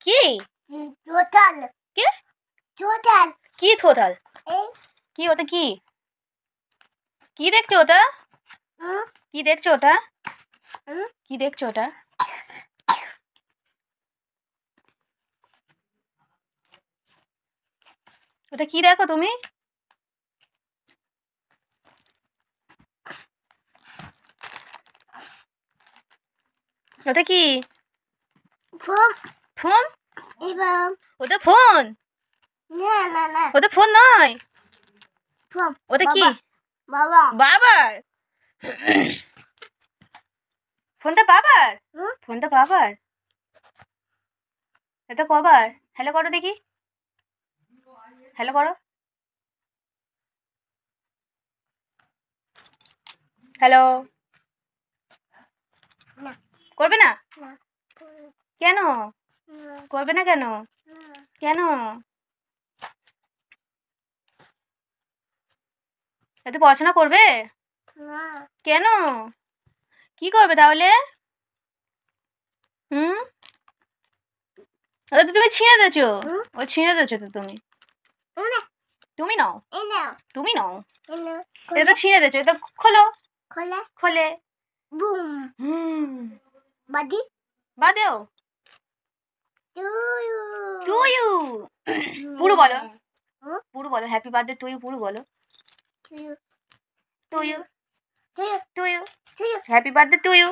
কি টোটাল কি টোটাল কি টোটাল এই কি ওটা কি কি দেখছো ওটা কি দেখছো ওটা কি দেখছো ওটা ওটা কি দেখো তুমি ওটা কি ফোন ফোন এবং ওটা ফোন না না না ওটা ফোন নয় ফোন ওটা কি বাবা বাবার ফোনটা বাবার ফোনটা বাবার এটা কবার হ্যালো করো দেখি হ্যালো করো হ্যালো না করবে না না কেন করবে না কেন কেন এত পড়াশোনা করবে না কেন কি করবে তাহলে ওটা তো তুমি ছিঁড়ে দিয়েছো ও ছিঁড়ে দিয়েছো তো তুমি তুমি নাও তুমি নাও এটা তো ছিঁড়ে দিয়েছো এটা খোলো খোলে খোলে বুম বাদি বাদেও টু ইউ টু ইউ পুরো বলো পুরো বলো হ্যাপি বার্থডে টু ইউ পুরো বলো to you to you to you to you to you happy birthday to you